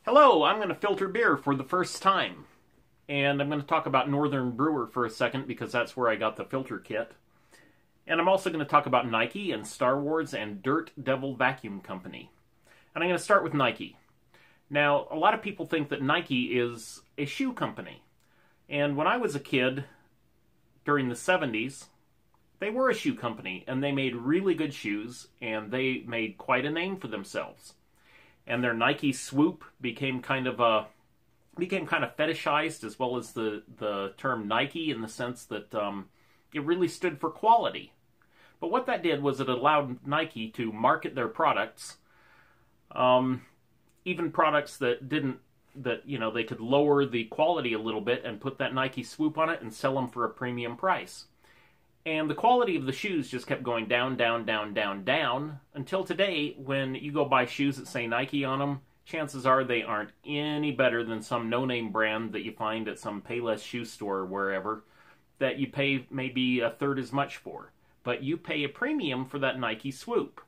Hello, I'm going to filter beer for the first time. And I'm going to talk about Northern Brewer for a second because that's where I got the filter kit. And I'm also going to talk about Nike and Star Wars and Dirt Devil Vacuum Company. And I'm going to start with Nike. Now, a lot of people think that Nike is a shoe company. And when I was a kid, during the 70s, they were a shoe company. And they made really good shoes. And they made quite a name for themselves. And their Nike swoop became kind of fetishized, as well as the term Nike, in the sense that it really stood for quality. But what that did was it allowed Nike to market their products, even products that they could lower the quality a little bit and put that Nike swoop on it and sell them for a premium price. And the quality of the shoes just kept going down, down, down, down, down, until today, when you go buy shoes that say Nike on them, chances are they aren't any better than some no-name brand that you find at some Payless shoe store or wherever, that you pay maybe a third as much for. But you pay a premium for that Nike swoop.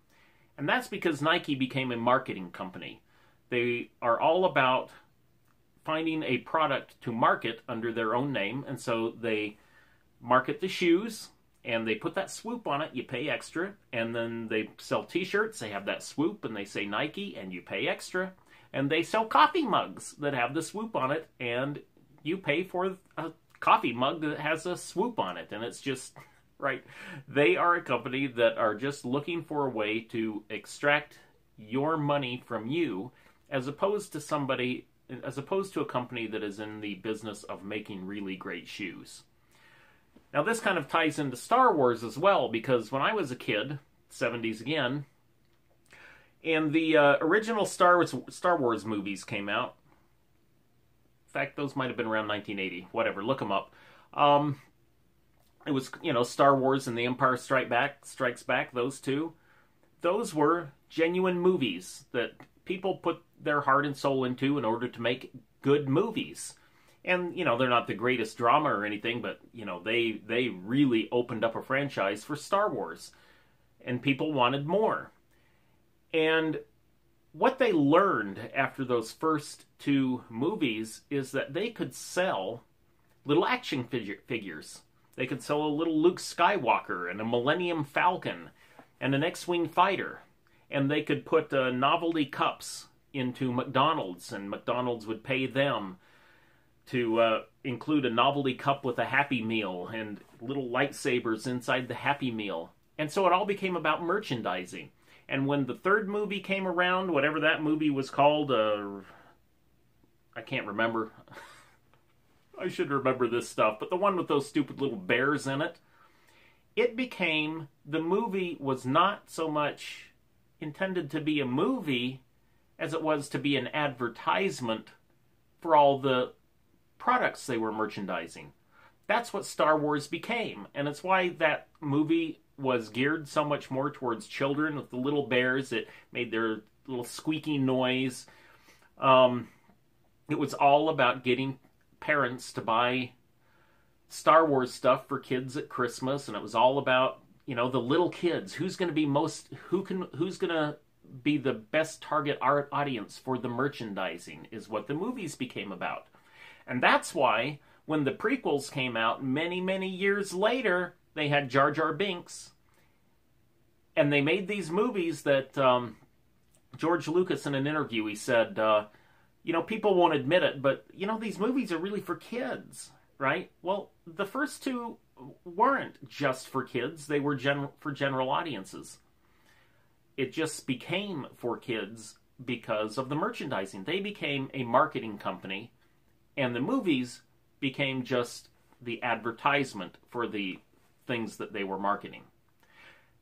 And that's because Nike became a marketing company. They are all about finding a product to market under their own name, and so they market the shoes, and they put that swoop on it, you pay extra, and then they sell t-shirts, they have that swoop, and they say Nike, and you pay extra, and they sell coffee mugs that have the swoop on it, and you pay for a coffee mug that has a swoop on it, and it's just, right, they are a company that are just looking for a way to extract your money from you, as opposed to a company that is in the business of making really great shoes. Now, this kind of ties into Star Wars as well, because when I was a kid, 70s again, and the original Star Wars movies came out. In fact, those might have been around 1980. Whatever, look them up. It was, Star Wars and The Empire Strikes Back, those two. Those were genuine movies that people put their heart and soul into in order to make good movies. And, they're not the greatest drama or anything, but, they really opened up a franchise for Star Wars. And people wanted more. And what they learned after those first two movies is that they could sell little action figures. They could sell a little Luke Skywalker and a Millennium Falcon and an X-Wing fighter. And they could put novelty cups into McDonald's, and McDonald's would pay them to include a novelty cup with a Happy Meal and little lightsabers inside the Happy Meal. And so it all became about merchandising. And when the third movie came around, whatever that movie was called, I can't remember. I should remember this stuff. But the one with those stupid little bears in it, the movie was not so much intended to be a movie as it was to be an advertisement for all the products they were merchandising. That's what Star Wars became, and it's why that movie was geared so much more towards children with the little bears that made their little squeaky noise. It was all about getting parents to buy Star Wars stuff for kids at Christmas, and it was all about, the little kids. Who's going to be the best target audience for the merchandising is what the movies became about. And that's why, when the prequels came out many, many years later, they had Jar Jar Binks. And they made these movies that George Lucas, in an interview, he said, people won't admit it, but, these movies are really for kids, right? Well, the first two weren't just for kids. They were for general audiences. It just became for kids because of the merchandising. They became a marketing company, and the movies became just the advertisement for the things that they were marketing.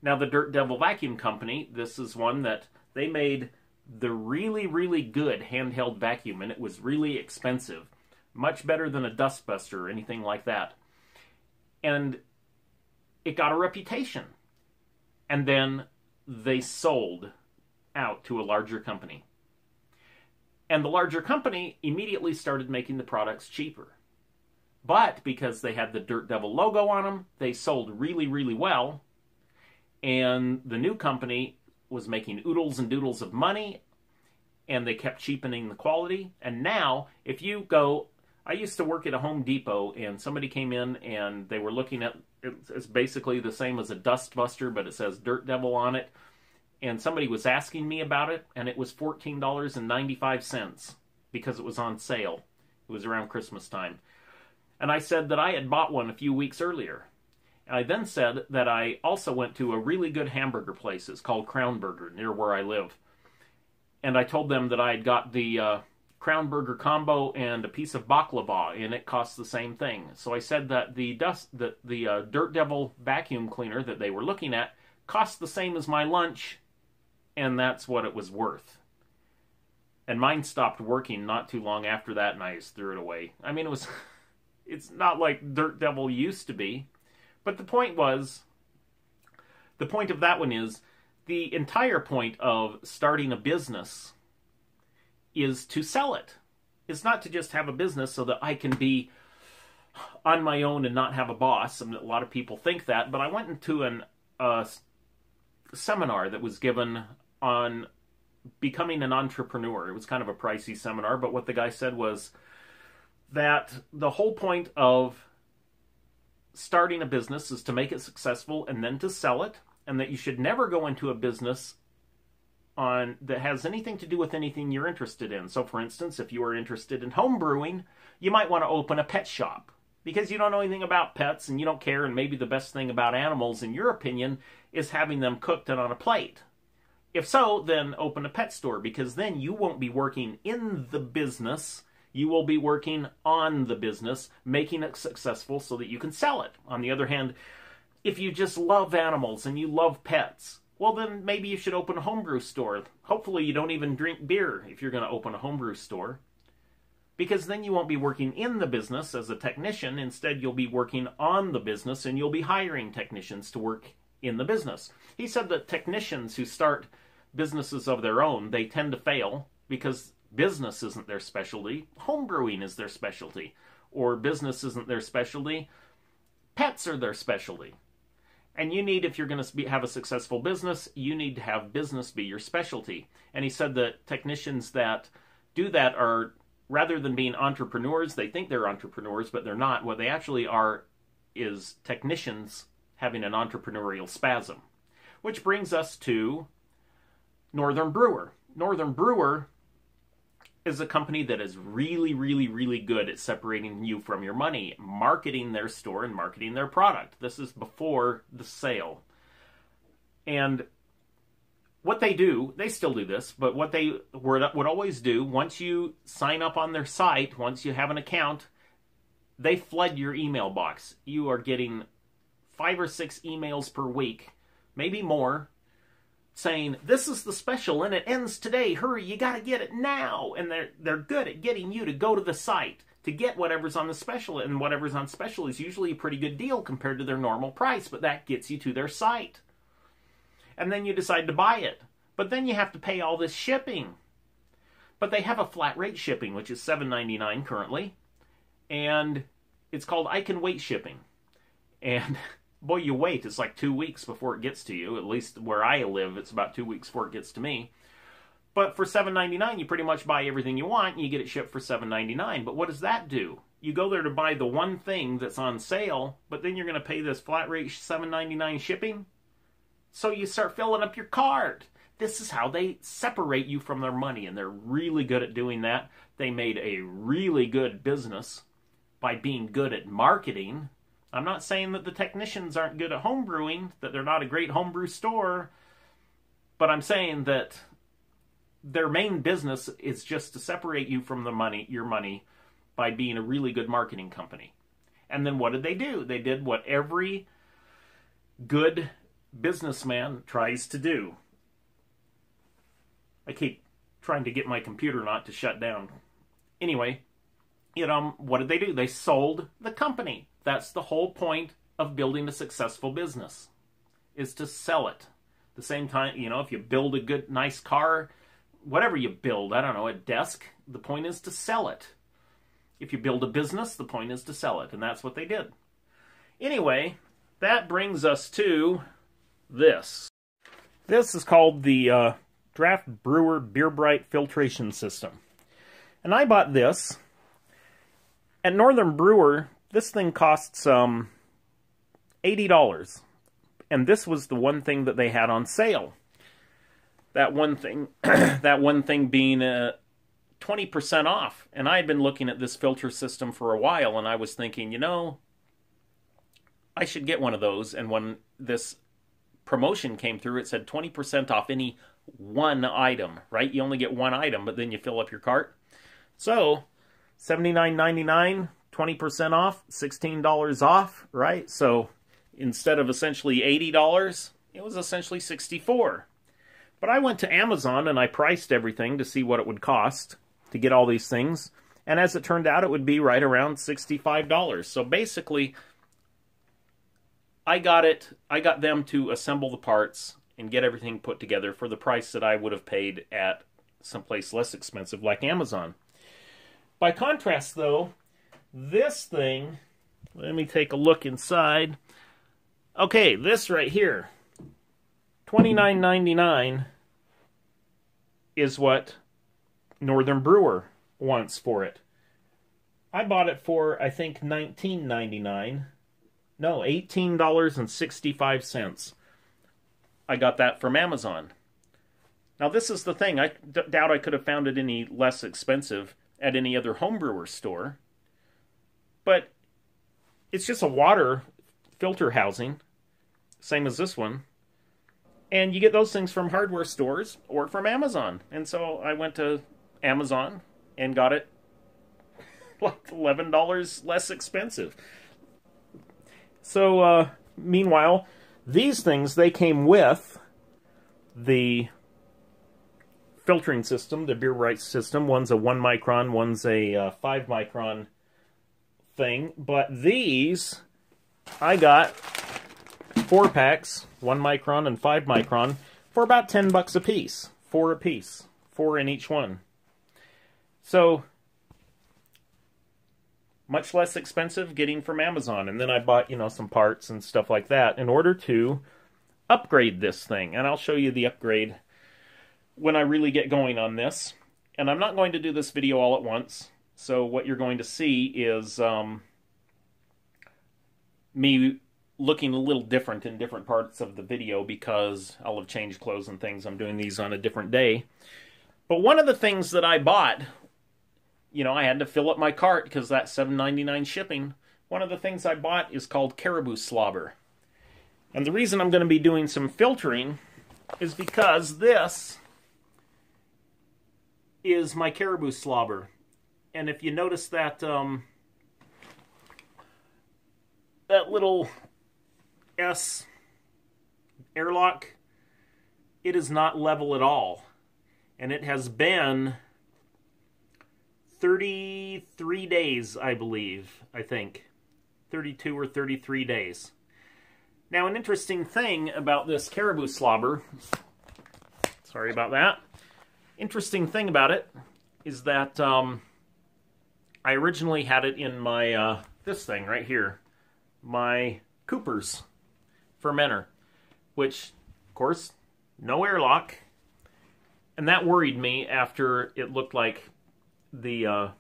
Now, the Dirt Devil Vacuum Company, this is one that they made the really, really good handheld vacuum, and it was really expensive. Much better than a Dustbuster or anything like that. And it got a reputation. And then they sold out to a larger company. And the larger company immediately started making the products cheaper. But because they had the Dirt Devil logo on them, they sold really, really well. And the new company was making oodles and doodles of money, and they kept cheapening the quality. And now, if you go, I used to work at a Home Depot, and somebody came in and they were looking at, it's basically the same as a Dust Buster, but it says Dirt Devil on it. And somebody was asking me about it, and it was $14.95 because it was on sale. It was around Christmas time. And I said that I had bought one a few weeks earlier. And I then said that I also went to a really good hamburger place. It's called Crown Burger, near where I live. And I told them that I had got the Crown Burger combo and a piece of baklava, and it cost the same thing. So I said that the Dirt Devil vacuum cleaner that they were looking at cost the same as my lunch, and that's what it was worth. And mine stopped working not too long after that, and I just threw it away. I mean, it's not like Dirt Devil used to be. But the point of that one is, the entire point of starting a business is to sell it. It's not to just have a business so that I can be on my own and not have a boss. I mean, a lot of people think that, but I went into a seminar that was given on becoming an entrepreneur. It was kind of a pricey seminar, but what the guy said was that the whole point of starting a business is to make it successful and then to sell it, and that you should never go into a business that has anything to do with anything you're interested in. So, for instance, if you are interested in home brewing, you might want to open a pet shop because you don't know anything about pets and you don't care, and maybe the best thing about animals, in your opinion, is having them cooked and on a plate. If so, then open a pet store, because then you won't be working in the business. You will be working on the business, making it successful so that you can sell it. On the other hand, if you just love animals and you love pets, well, then maybe you should open a homebrew store. Hopefully you don't even drink beer if you're going to open a homebrew store, because then you won't be working in the business as a technician. Instead, you'll be working on the business, and you'll be hiring technicians to work in the business. He said that technicians who start businesses of their own, they tend to fail because business isn't their specialty. Homebrewing is their specialty. Or business isn't their specialty. Pets are their specialty. And you need, if you're going to have a successful business, you need to have business be your specialty. And he said that technicians that do that are, rather than being entrepreneurs, they think they're entrepreneurs, but they're not. What they actually are is technicians having an entrepreneurial spasm. Which brings us to Northern Brewer. Northern Brewer is a company that is really, really, really good at separating you from your money, marketing their store and marketing their product. This is before the sale. And what they do, they still do this, but what they would always do, once you sign up on their site, once you have an account, they flood your email box. You are getting 5 or 6 emails per week, maybe more, saying, this is the special and it ends today. Hurry, you got to get it now. And they're good at getting you to go to the site to get whatever's on the special. And whatever's on special is usually a pretty good deal compared to their normal price, but that gets you to their site. And then you decide to buy it. But then you have to pay all this shipping. But they have a flat rate shipping, which is $7.99 currently. And it's called I Can Wait shipping. And boy, you wait. It's like 2 weeks before it gets to you. At least where I live, it's about 2 weeks before it gets to me. But for $7.99, you pretty much buy everything you want, and you get it shipped for $7.99. But what does that do? You go there to buy the one thing that's on sale, but then you're going to pay this flat rate $7.99 shipping? So you start filling up your cart. This is how they separate you from their money, and they're really good at doing that. They made a really good business by being good at marketing. I'm not saying that the technicians aren't good at homebrewing, that they're not a great homebrew store, but I'm saying that their main business is just to separate you from your money by being a really good marketing company. And then what did they do? They did what every good businessman tries to do. I keep trying to get my computer not to shut down. Anyway, what did they do? They sold the company. That's the whole point of building a successful business, is to sell it. At the same time, if you build a good, nice car, whatever you build, I don't know, a desk, the point is to sell it. If you build a business, the point is to sell it, and that's what they did. Anyway, that brings us to this. This is called the Draft Brewer Beerbrite filtration system. And I bought this. At Northern Brewer, this thing costs $80. And this was the one thing that they had on sale. That one thing, that one thing being 20% off. And I had been looking at this filter system for a while, and I was thinking, you know, I should get one of those. And when this promotion came through, it said 20% off any one item, right? You only get one item, but then you fill up your cart. So, $79.99, 20% off, $16 off, right? So, instead of essentially $80, it was essentially $64. But I went to Amazon and I priced everything to see what it would cost to get all these things. And as it turned out, it would be right around $65. So basically, I got them to assemble the parts and get everything put together for the price that I would have paid at someplace less expensive like Amazon. By contrast, though, this thing, let me take a look inside. Okay, this right here, $29.99 is what Northern Brewer wants for it. I bought it for, I think, $19.99. No, $18.65. I got that from Amazon. Now, this is the thing. I doubt I could have found it any less expensive at any other homebrewer store. But it's just a water filter housing, same as this one. And you get those things from hardware stores or from Amazon. And so I went to Amazon and got it like $11 less expensive. So, meanwhile, these things, they came with the filtering system, the Beerbrite system. One's a 1 micron, one's a 5 micron thing. But these, I got 4 packs, 1 micron and 5 micron, for about $10 a piece. 4 a piece. 4 in each one. So, much less expensive getting from Amazon. And then I bought, you know, some parts and stuff like that in order to upgrade this thing. And I'll show you the upgrade when I really get going on this. And I'm not going to do this video all at once. So what you're going to see is me looking a little different in different parts of the video because I'll have changed clothes and things. I'm doing these on a different day. But one of the things that I bought, you know, I had to fill up my cart because that's $7.99 shipping. One of the things I bought is called caribou slobber. And the reason I'm going to be doing some filtering is because this is my caribou slobber. And if you notice that that little S airlock, it is not level at all. And it has been 33 days, I believe, I think. 32 or 33 days. Now, an interesting thing about this caribou slobber, sorry about that, interesting thing about it is that I originally had it in my, this thing right here, my Cooper's fermenter, which, of course, no airlock, and that worried me after it looked like the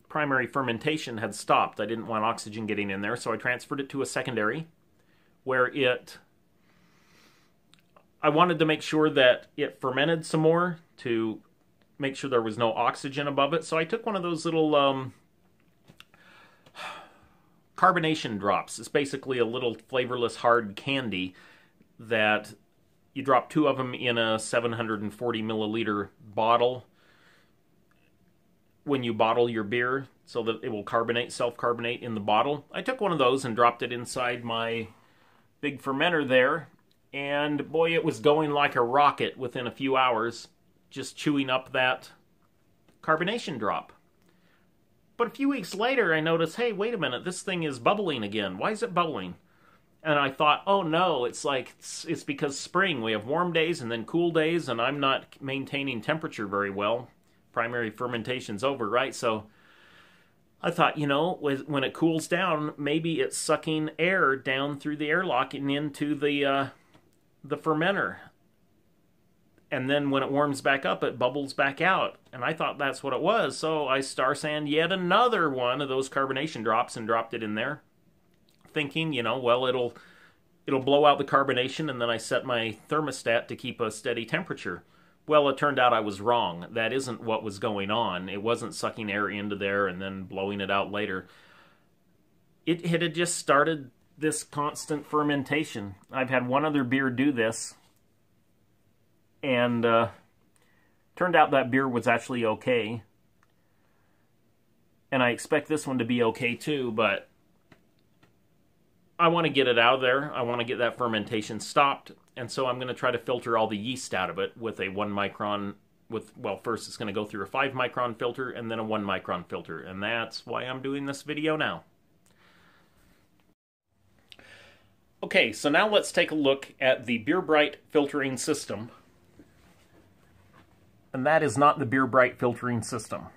primary fermentation had stopped. I didn't want oxygen getting in there, so I transferred it to a secondary where I wanted to make sure that it fermented some more to make sure there was no oxygen above it. So I took one of those little carbonation drops. It's basically a little flavorless hard candy that you drop 2 of them in a 740 milliliter bottle when you bottle your beer so that it will carbonate, self-carbonate in the bottle. I took one of those and dropped it inside my big fermenter there, and boy, it was going like a rocket within a few hours, just chewing up that carbonation drop. But a few weeks later, I noticed, hey, wait a minute, this thing is bubbling again. Why is it bubbling? And I thought, oh no, it's because spring. We have warm days and then cool days, and I'm not maintaining temperature very well. Primary fermentation's over, right? So I thought, you know, when it cools down, maybe it's sucking air down through the airlock and into the fermenter. And then when it warms back up, it bubbles back out. And I thought that's what it was. So I star sand yet another one of those carbonation drops and dropped it in there, thinking, you know, well, it'll blow out the carbonation, and then I set my thermostat to keep a steady temperature. Well, it turned out I was wrong. That isn't what was going on. It wasn't sucking air into there and then blowing it out later. It had just started this constant fermentation. I've had one other beer do this, and turned out that beer was actually okay. And I expect this one to be okay too, but I want to get it out of there. I want to get that fermentation stopped, and so I'm going to try to filter all the yeast out of it with a 1 micron, well, first it's going to go through a 5 micron filter and then a 1 micron filter, and that's why I'm doing this video now. Okay, so now let's take a look at the Beerbrite filtering system. And that is not the Beerbrite filtering system.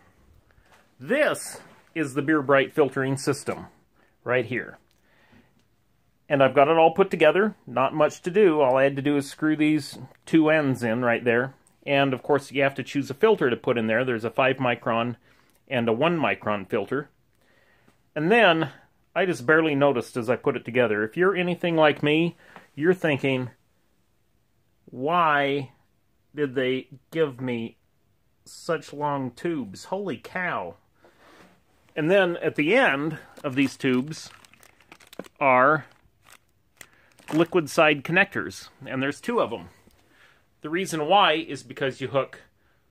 This is the Beerbrite filtering system right here. And I've got it all put together. Not much to do. All I had to do is screw these two ends in right there. And of course you have to choose a filter to put in there. There's a 5 micron and a 1 micron filter. And then I just barely noticed as I put it together. If you're anything like me, you're thinking, why did they give me such long tubes? Holy cow. And then at the end of these tubes are liquid side connectors, and there's 2 of them. The reason why is because you hook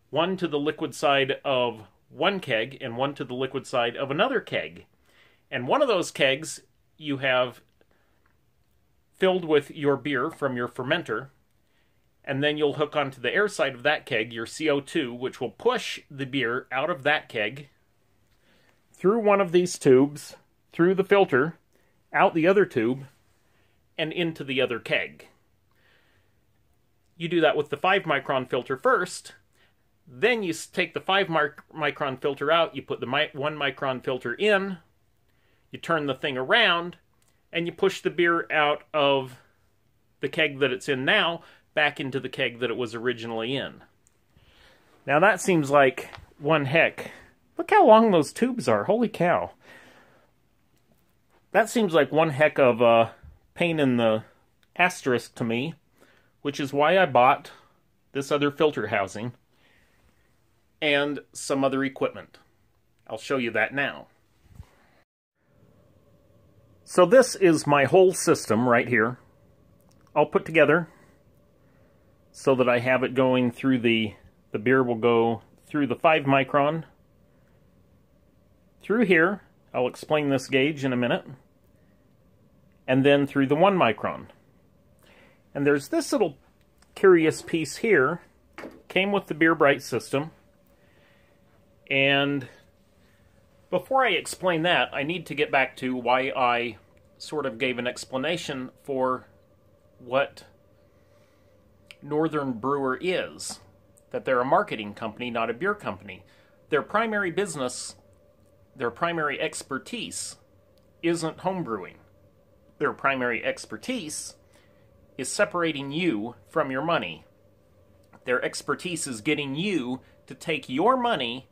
one to the liquid side of one keg and one to the liquid side of another keg. And one of those kegs you have filled with your beer from your fermenter, and then you'll hook onto the air side of that keg your CO2, which will push the beer out of that keg, through one of these tubes, through the filter, out the other tube, and into the other keg. You do that with the 5 micron filter first, then you take the 5 micron filter out, you put the 1 micron filter in, you turn the thing around, and you push the beer out of the keg that it's in now, back into the keg that it was originally in. Now that seems like one heck. Look how long those tubes are, holy cow. That seems like one heck of a pain in the asterisk to me, which is why I bought this other filter housing and some other equipment. I'll show you that now. So this is my whole system right here, all put together so that I have it going through the beer will go through the 5 micron, through here, I'll explain this gauge in a minute, and then through the 1 micron. And there's this little curious piece here, came with the Beerbrite system, and before I explain that, I need to get back to why I sort of gave an explanation for what Northern Brewer is. That they're a marketing company, not a beer company. Their primary business, their primary expertise, isn't homebrewing. Their primary expertise is separating you from your money. Their expertise is getting you to take your money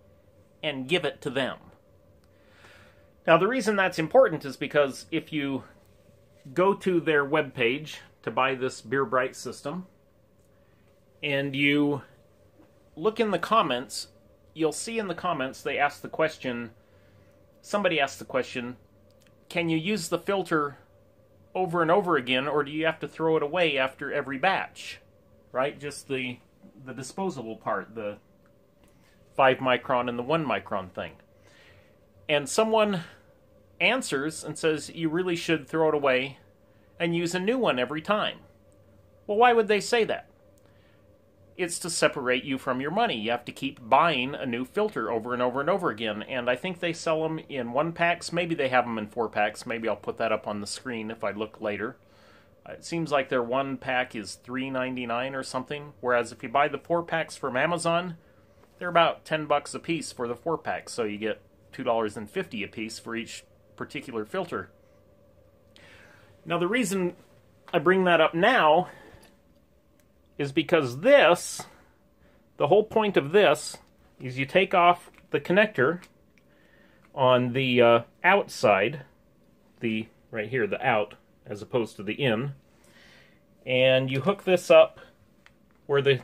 and give it to them. Now, the reason that's important is because if you go to their webpage to buy this Beerbrite system, and you look in the comments, you'll see in the comments they ask the question, somebody asked the question, can you use the filter over and over again, or do you have to throw it away after every batch? Right? Just the disposable part, the 5 micron and the 1 micron thing. And someone answers and says you really should throw it away and use a new one every time. Well, why would they say that? It's to separate you from your money. You have to keep buying a new filter over and over and over again. And I think they sell them in 1-packs. Maybe they have them in 4-packs. Maybe I'll put that up on the screen if I look later. It seems like their 1-pack is $3.99 or something. Whereas if you buy the 4-packs from Amazon, they're about $10 a piece for the 4-pack. So you get $2.50 a piece for each particular filter. Now the reason I bring that up now is because this the whole point of this is you take off the connector on the outside, right here, the out, as opposed to the in, and you hook this up where the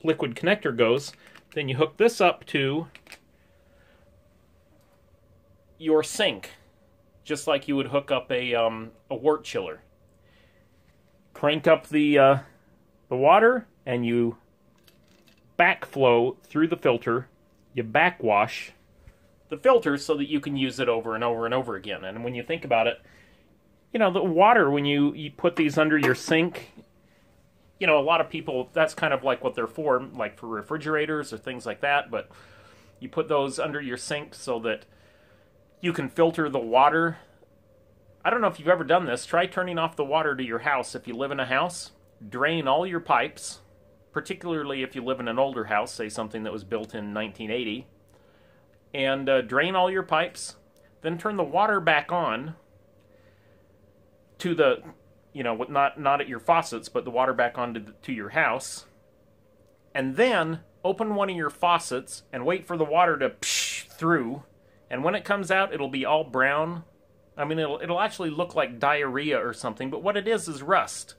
liquid connector goes. Then you hook this up to your sink, just like you would hook up a wort chiller. Crank up the water, and you backflow through the filter. You backwash the filter so that you can use it over and over and over again. And when you think about it, you know, the water, when you put these under your sink, you know, a lot of people, that's kind of like what they're for, like for refrigerators or things like that, but you put those under your sink so that you can filter the water. I don't know if you've ever done this. Try turning off the water to your house if you live in a house. Drain all your pipes, particularly if you live in an older house, say something that was built in 1980, and drain all your pipes, then turn the water back on to the, you know, not at your faucets, but the water back on to your house, and then open one of your faucets and wait for the water to psh through, and when it comes out, it'll be all brown. I mean, it'll actually look like diarrhea or something, but what it is rust.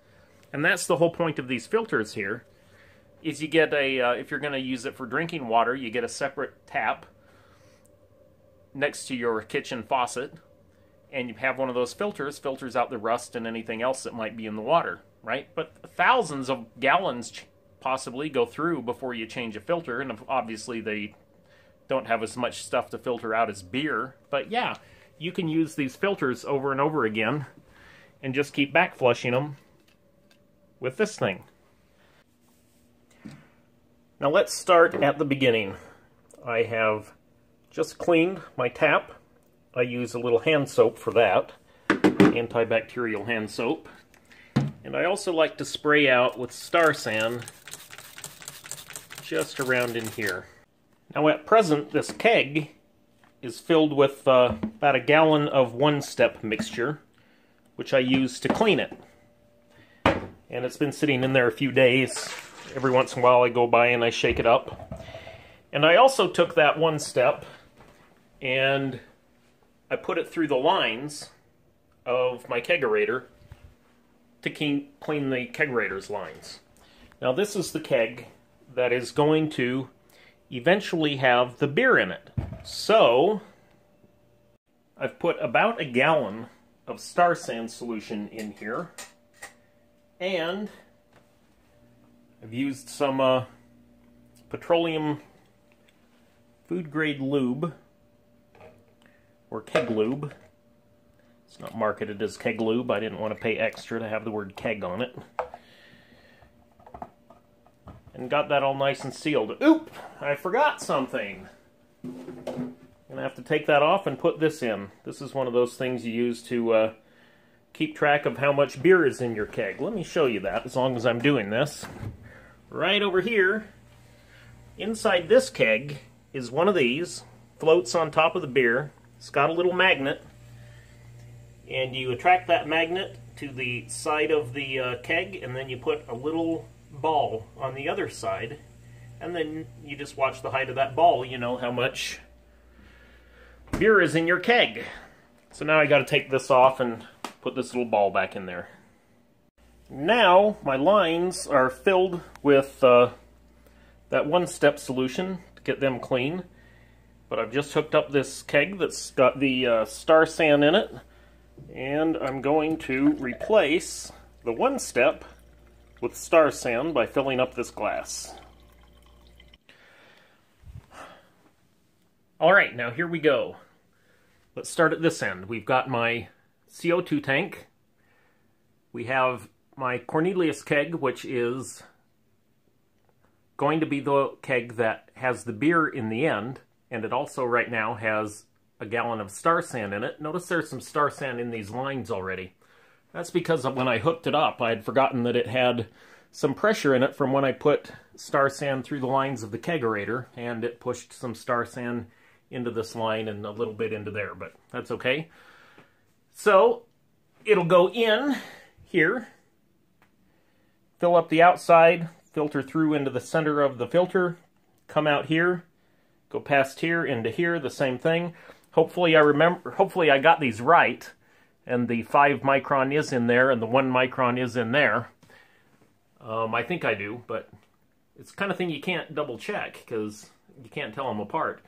And that's the whole point of these filters here, is you get if you're going to use it for drinking water, you get a separate tap next to your kitchen faucet, and you have one of those filters out the rust and anything else that might be in the water, right? But thousands of gallons possibly go through before you change a filter, and obviously they don't have as much stuff to filter out as beer. But yeah, you can use these filters over and over again and just keep back flushing them with this thing. Now let's start at the beginning. I have just cleaned my tap. I use a little hand soap for that, antibacterial hand soap. And I also like to spray out with Star San just around in here. Now at present, this keg is filled with about a gallon of one-step mixture, which I use to clean it. And it's been sitting in there a few days. Every once in a while I go by and I shake it up. And I also took that one step and I put it through the lines of my kegerator to clean the kegerator's lines. Now this is the keg that is going to eventually have the beer in it. So I've put about a gallon of Star San solution in here, and I've used some petroleum food grade lube, or keg lube. It's not marketed as keg lube. I didn't want to pay extra to have the word keg on it. And got that all nice and sealed. Oop! I forgot something. I'm gonna have to take that off and put this in. This is one of those things you use to keep track of how much beer is in your keg. Let me show you that as long as I'm doing this. Right over here, inside this keg is one of these. Floats on top of the beer. It's got a little magnet, and you attract that magnet to the side of the keg, and then you put a little ball on the other side, and then you just watch the height of that ball. You know how much beer is in your keg. So now I got to take this off and put this little ball back in there. Now my lines are filled with that one-step solution to get them clean. But I've just hooked up this keg that's got the Star San in it, and I'm going to replace the one step with Star San by filling up this glass. Alright, now here we go. Let's start at this end. We've got my CO2 tank. We have my Cornelius keg, which is going to be the keg that has the beer in the end. And it also right now has a gallon of Star San in it. Notice there's some Star San in these lines already. That's because when I hooked it up, I had forgotten that it had some pressure in it from when I put Star San through the lines of the kegerator, and it pushed some Star San into this line and a little bit into there, but that's okay. So it'll go in here, fill up the outside, filter through into the center of the filter, come out here, go past here into here, the same thing. Hopefully I got these right, and the 5 micron is in there and the 1 micron is in there. I think I do, but it's the kind of thing you can't double check because you can't tell them apart.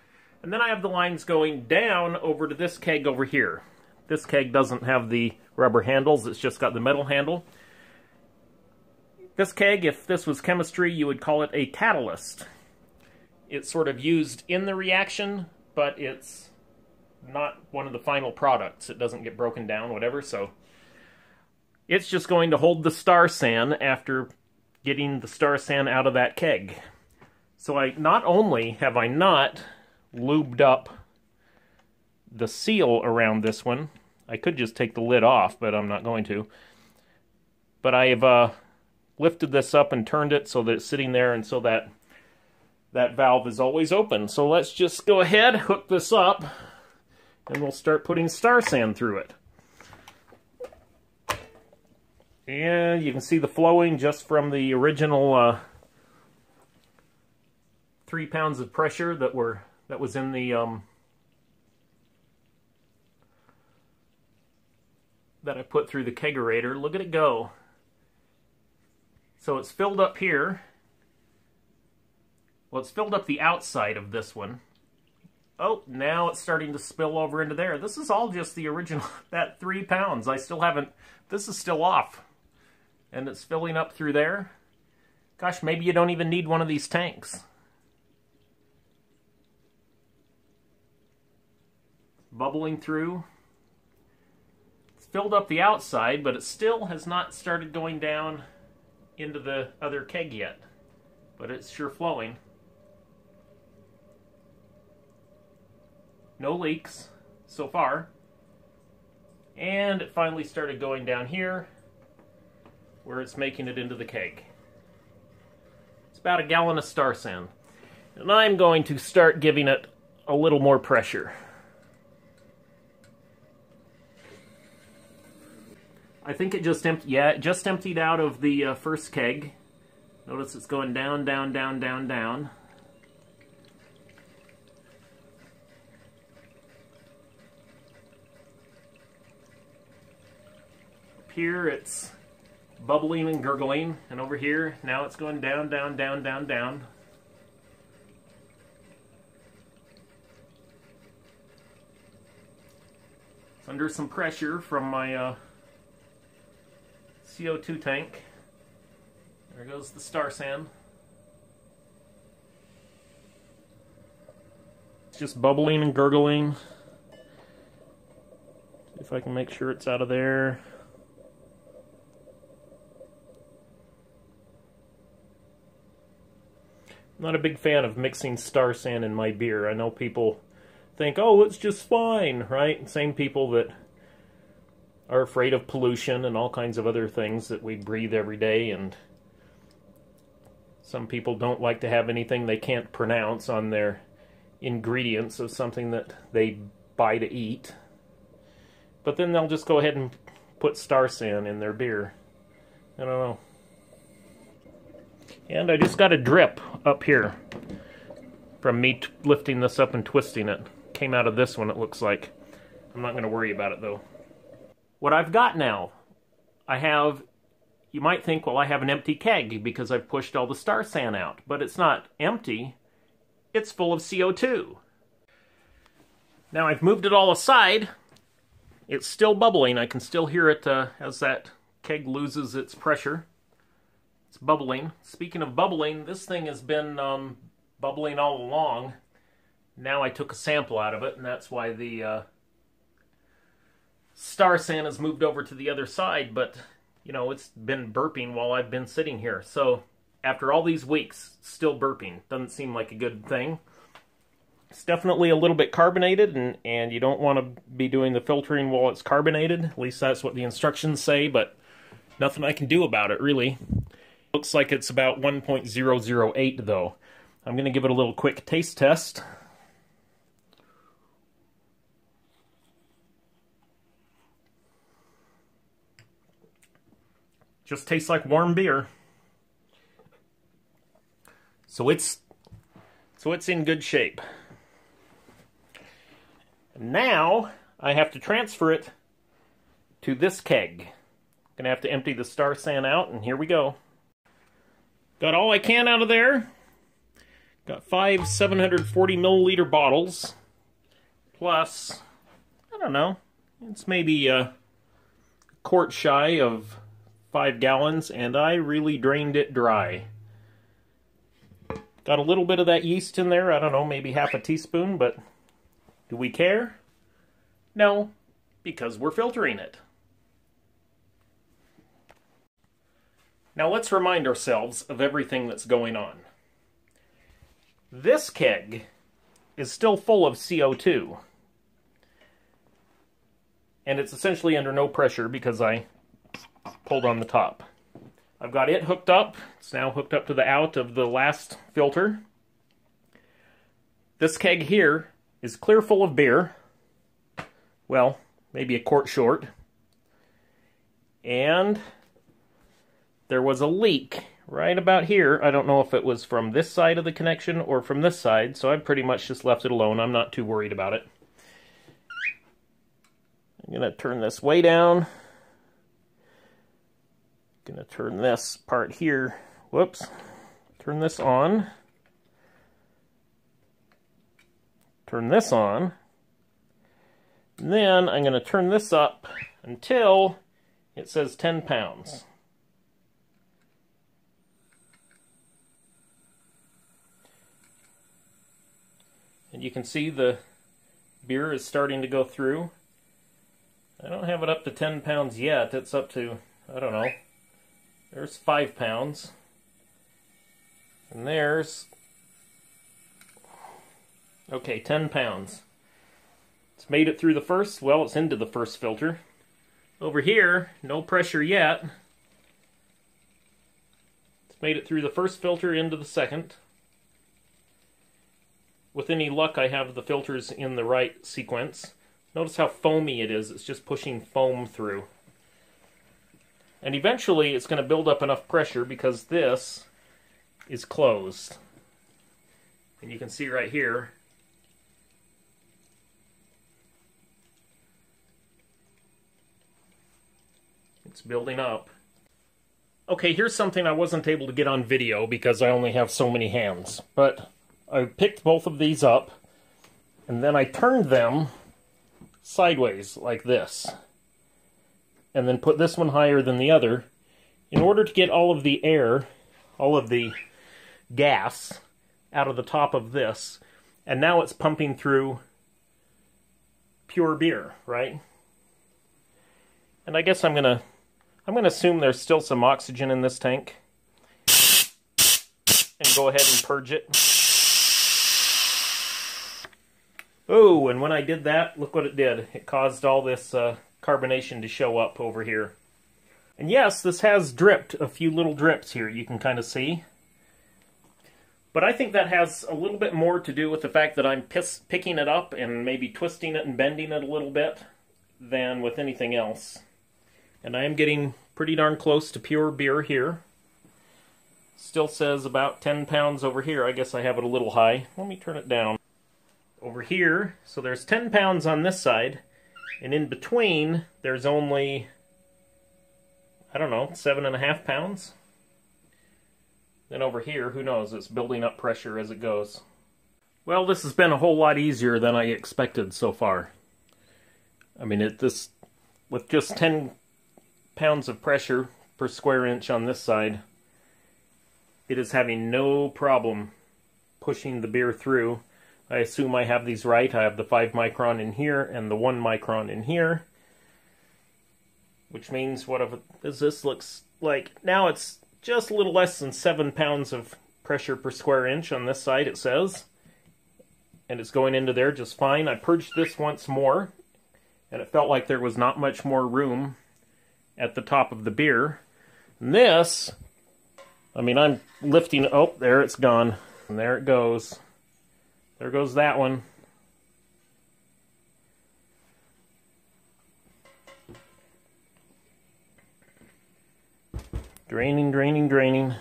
And then I have the lines going down over to this keg over here. This keg doesn't have the rubber handles, it's just got the metal handle. This keg, if this was chemistry, you would call it a catalyst. It's sort of used in the reaction, but it's not one of the final products. It doesn't get broken down, whatever, so it's just going to hold the star san after getting the star san out of that keg. So not only have I not lubed up the seal around this one, I could just take the lid off, but I'm not going to. But I have lifted this up and turned it so that it's sitting there and so that that valve is always open. So let's just go ahead, hook this up, and we'll start putting star san through it. And you can see the flowing just from the original 3 pounds of pressure that was in the that I put through the kegerator. Look at it go. So it's filled up here. Well, it's filled up the outside of this one. Oh, now it's starting to spill over into there. This is all just the original, that 3 pounds. I still haven't, this is still off. And it's filling up through there. Gosh, maybe you don't even need one of these tanks. Bubbling through. It's filled up the outside, but it still has not started going down into the other keg yet. But it's sure flowing. No leaks so far. And it finally started going down here where it's making it into the keg. It's about a gallon of star san. And I'm going to start giving it a little more pressure. I think it just emptied out of the first keg. Notice it's going down, down, down, down, down. Up here it's bubbling and gurgling, and over here now it's going down, down, down, down, down. It's under some pressure from my CO2 tank. There goes the star san. It's just bubbling and gurgling. See if I can make sure it's out of there. I'm not a big fan of mixing star san in my beer. I know people think, oh, it's just fine, right? Same people that are afraid of pollution and all kinds of other things that we breathe every day, and some people don't like to have anything they can't pronounce on their ingredients of something that they buy to eat. But then they'll just go ahead and put star san in their beer. I don't know. And I just got a drip up here from me lifting this up and twisting it. Came out of this one, it looks like. I'm not going to worry about it, though. What I've got now, I have, you might think, well, I have an empty keg because I've pushed all the star san out. But it's not empty. It's full of CO2. Now I've moved it all aside. It's still bubbling. I can still hear it as that keg loses its pressure. It's bubbling. Speaking of bubbling, this thing has been bubbling all along. Now I took a sample out of it, and that's why the star san has moved over to the other side, but, you know, it's been burping while I've been sitting here. So, after all these weeks, still burping. Doesn't seem like a good thing. It's definitely a little bit carbonated, and you don't want to be doing the filtering while it's carbonated. At least that's what the instructions say, but nothing I can do about it, really. Looks like it's about 1.008, though. I'm going to give it a little quick taste test. Just tastes like warm beer. So it's in good shape. Now I have to transfer it to this keg. Gonna have to empty the Star San out, and here we go. Got all I can out of there. Got 5 740 milliliter bottles. Plus, I don't know, it's maybe a quart shy of 5 gallons, and I really drained it dry. Got a little bit of that yeast in there, I don't know, maybe half a teaspoon, but do we care? No, because we're filtering it. Now let's remind ourselves of everything that's going on. This keg is still full of CO2. And it's essentially under no pressure because I pulled on the top. I've got it hooked up. It's now hooked up to the out of the last filter. This keg here is clear full of beer. Well, maybe a quart short. And there was a leak right about here. I don't know if it was from this side of the connection or from this side, so I've pretty much just left it alone. I'm not too worried about it. I'm going to turn this way down. Going to turn this part here. Whoops. Turn this on. Turn this on. And then I'm going to turn this up until it says 10 pounds. And you can see the beer is starting to go through. I don't have it up to 10 pounds yet. It's up to, I don't know, there's 5 pounds. And there's, okay, 10 pounds. It's made it through the first, well, it's into the first filter. Over here, no pressure yet. It's made it through the first filter into the second. With any luck, I have the filters in the right sequence. Notice how foamy it is. It's just pushing foam through. And eventually it's going to build up enough pressure because this is closed. And you can see right here, it's building up. Okay, here's something I wasn't able to get on video because I only have so many hands. But I picked both of these up, and then I turned them sideways like this, and then put this one higher than the other in order to get all of the air, all of the gas out of the top of this, and now it's pumping through pure beer, right? And I guess I'm gonna assume there's still some oxygen in this tank and go ahead and purge it. Oh, and when I did that, look what it did. It caused all this carbonation to show up over here. And yes, this has dripped a few little drips here, you can kind of see. But I think that has a little bit more to do with the fact that I'm picking it up and maybe twisting it and bending it a little bit than with anything else. And I am getting pretty darn close to pure beer here. Still says about 10 pounds over here. I guess I have it a little high. Let me turn it down. Over here, so there's 10 pounds on this side, and in between there's only, I don't know, 7.5 pounds. Then over here, who knows, it's building up pressure as it goes. Well, this has been a whole lot easier than I expected so far. I mean, with just 10 pounds of pressure per square inch on this side, it is having no problem pushing the beer through. I assume I have these right. I have the 5 micron in here and the 1 micron in here. Which means, what does this looks like? Now it's just a little less than 7 pounds of pressure per square inch on this side, it says. And it's going into there just fine. I purged this once more, and it felt like there was not much more room at the top of the beer. And this, I mean, I'm lifting, oh, there it's gone. And there it goes. There goes that one. Draining, draining, draining.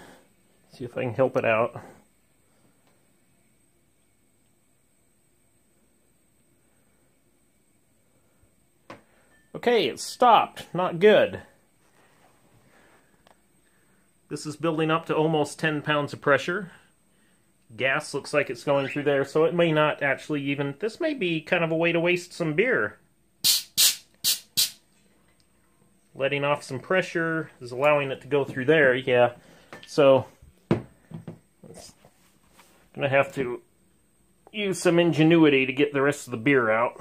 See if I can help it out. Okay, it stopped. Not good. This is building up to almost 10 pounds of pressure. Gas looks like it's going through there, so it may not actually even... This may be kind of a way to waste some beer. Letting off some pressure is allowing it to go through there, yeah. So, I'm going to have to use some ingenuity to get the rest of the beer out.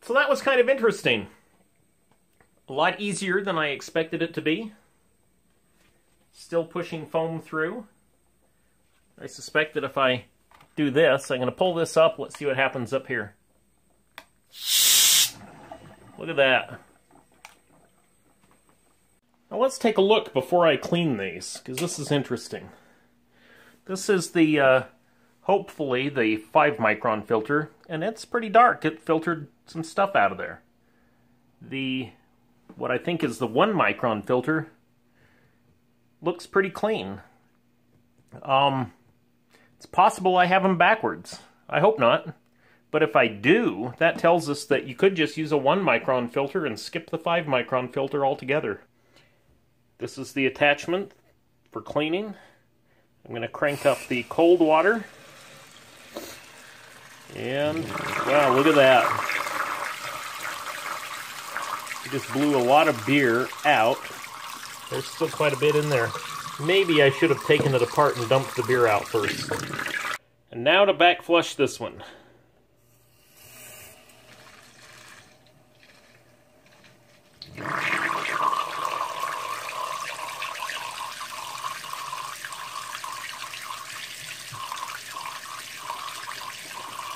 So that was kind of interesting. A lot easier than I expected it to be. Still pushing foam through. I suspect that if I do this, I'm going to pull this up. Let's see what happens up here. Look at that. Now let's take a look before I clean these, because this is interesting. This is the, hopefully, the 5 micron filter, and it's pretty dark. It filtered some stuff out of there. What I think is the 1 micron filter looks pretty clean. It's possible I have them backwards. I hope not. But if I do, that tells us that you could just use a 1 micron filter and skip the 5 micron filter altogether. This is the attachment for cleaning. I'm going to crank up the cold water. And, wow, look at that. We just blew a lot of beer out. There's still quite a bit in there. Maybe I should have taken it apart and dumped the beer out first. And now to back flush this one.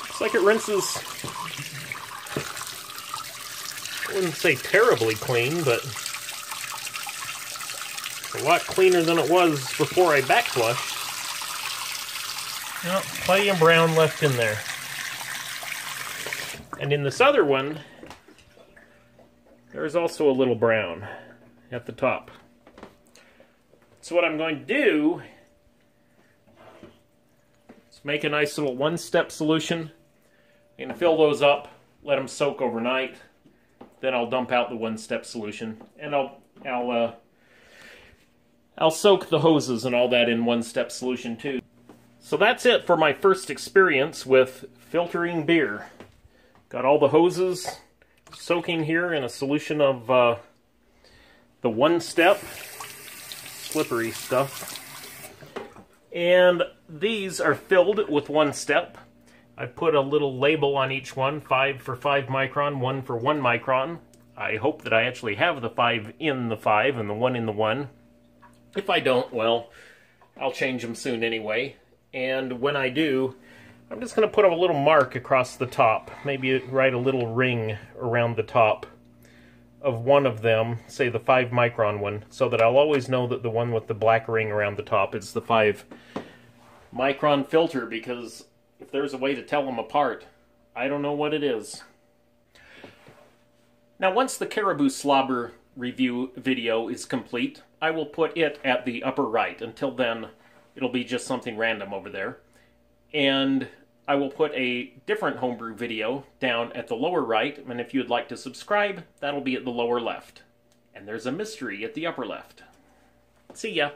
Looks like it rinses, I wouldn't say terribly clean, but a lot cleaner than it was before I back flushed. Well, plenty of brown left in there. And in this other one, there is also a little brown at the top. So what I'm going to do is make a nice little one-step solution. I'm going to fill those up, let them soak overnight. Then I'll dump out the one-step solution, and I'll soak the hoses and all that in one-step solution too. So that's it for my first experience with filtering beer. Got all the hoses soaking here in a solution of the one-step slippery stuff. And these are filled with one-step. I put a little label on each one, 5 for 5 micron, 1 for 1 micron. I hope that I actually have the 5 in the 5 and the 1 in the 1. If I don't, well, I'll change them soon anyway. And when I do, I'm just going to put a little mark across the top. Maybe write a little ring around the top of one of them, say the 5 micron one, so that I'll always know that the one with the black ring around the top is the 5 micron filter, because if there's a way to tell them apart, I don't know what it is. Now, once the Caribou Slobber review video is complete, I will put it at the upper right. Until then, it'll be just something random over there. And I will put a different homebrew video down at the lower right, and if you'd like to subscribe, that'll be at the lower left. And there's a mystery at the upper left. See ya!